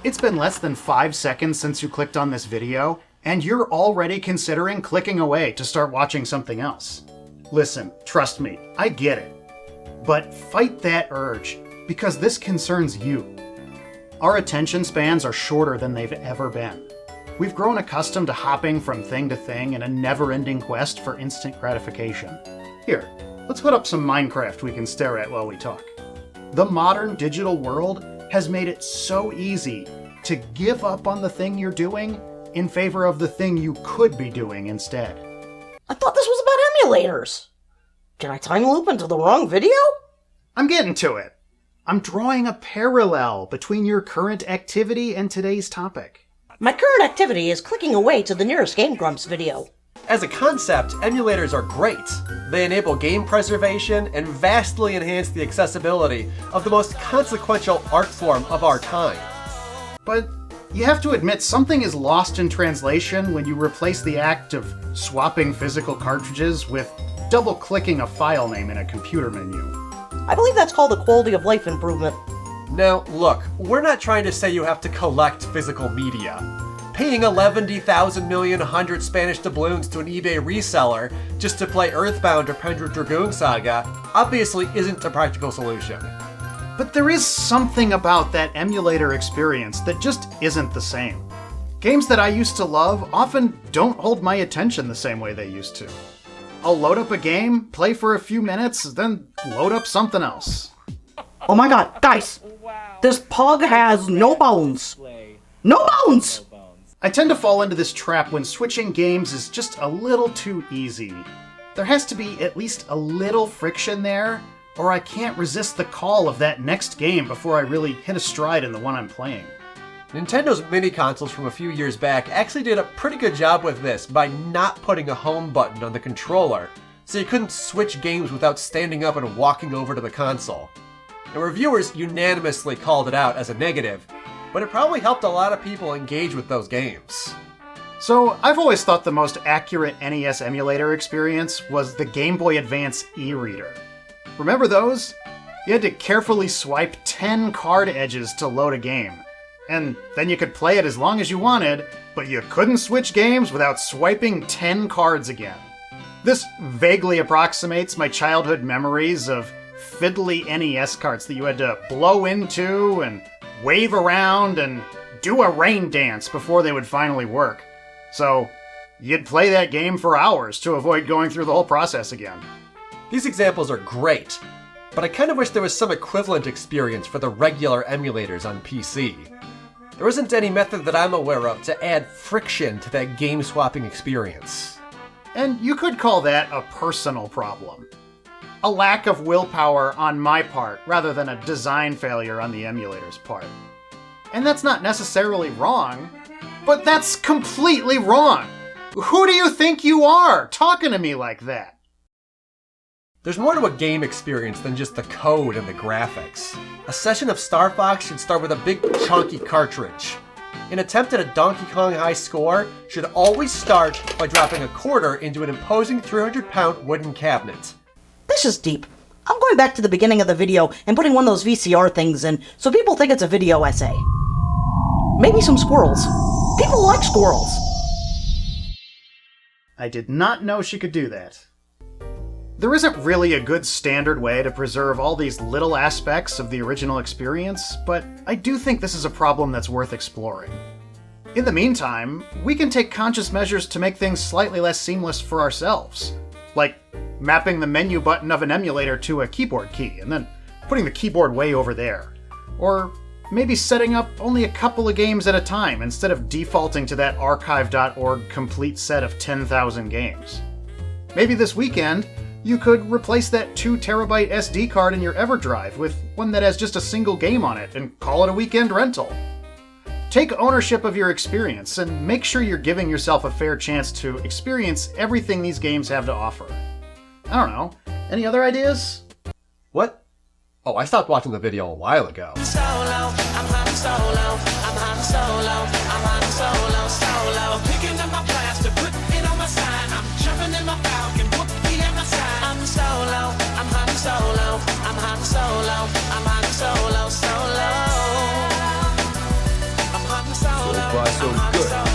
It's been less than 5 seconds since you clicked on this video, and you're already considering clicking away to start watching something else. Listen, trust me, I get it. But fight that urge, because this concerns you. Our attention spans are shorter than they've ever been. We've grown accustomed to hopping from thing to thing in a never-ending quest for instant gratification. Here, let's put up some Minecraft we can stare at while we talk. The modern digital world has made it so easy to give up on the thing you're doing in favor of the thing you could be doing instead. I thought this was about emulators. Did I time loop into the wrong video? I'm getting to it. I'm drawing a parallel between your current activity and today's topic. My current activity is clicking away to the nearest Game Grumps video. As a concept, emulators are great. They enable game preservation and vastly enhance the accessibility of the most consequential art form of our time. But you have to admit something is lost in translation when you replace the act of swapping physical cartridges with double-clicking a file name in a computer menu. I believe that's called a quality of life improvement. Now, look, we're not trying to say you have to collect physical media. Paying 11,000,000,100 Spanish doubloons to an eBay reseller just to play Earthbound or Pendragon Dragoon Saga obviously isn't a practical solution. But there is something about that emulator experience that just isn't the same. Games that I used to love often don't hold my attention the same way they used to. I'll load up a game, play for a few minutes, then load up something else. Oh my god, guys! This pug has no bones! No bones! I tend to fall into this trap when switching games is just a little too easy. There has to be at least a little friction there, or I can't resist the call of that next game before I really hit a stride in the one I'm playing. Nintendo's mini consoles from a few years back actually did a pretty good job with this by not putting a home button on the controller, so you couldn't switch games without standing up and walking over to the console. The reviewers unanimously called it out as a negative, but it probably helped a lot of people engage with those games. So I've always thought the most accurate NES emulator experience was the Game Boy Advance e-reader. Remember those? You had to carefully swipe 10 card edges to load a game. And then you could play it as long as you wanted, but you couldn't switch games without swiping 10 cards again. This vaguely approximates my childhood memories of fiddly NES carts that you had to blow into and wave around and do a rain dance before they would finally work. So you'd play that game for hours to avoid going through the whole process again. These examples are great, but I kind of wish there was some equivalent experience for the regular emulators on PC. There isn't any method that I'm aware of to add friction to that game swapping experience. And you could call that a personal problem. A lack of willpower on my part rather than a design failure on the emulator's part. And that's not necessarily wrong, but that's completely wrong! Who do you think you are, talking to me like that? There's more to a game experience than just the code and the graphics. A session of Star Fox should start with a big chunky cartridge. An attempt at a Donkey Kong high score should always start by dropping a quarter into an imposing 300-pound wooden cabinet. This is deep. I'm going back to the beginning of the video and putting one of those VCR things in so people think it's a video essay. Maybe some squirrels. People like squirrels. I did not know she could do that. There isn't really a good standard way to preserve all these little aspects of the original experience, but I do think this is a problem that's worth exploring. In the meantime, we can take conscious measures to make things slightly less seamless for ourselves, like mapping the menu button of an emulator to a keyboard key and then putting the keyboard way over there, or maybe setting up only a couple of games at a time instead of defaulting to that archive.org complete set of 10,000 games. Maybe this weekend, you could replace that 2 terabyte SD card in your EverDrive with one that has just a single game on it and call it a weekend rental. Take ownership of your experience and make sure you're giving yourself a fair chance to experience everything these games have to offer. I don't know. Any other ideas? What? Oh, I stopped watching the video a while ago. so good.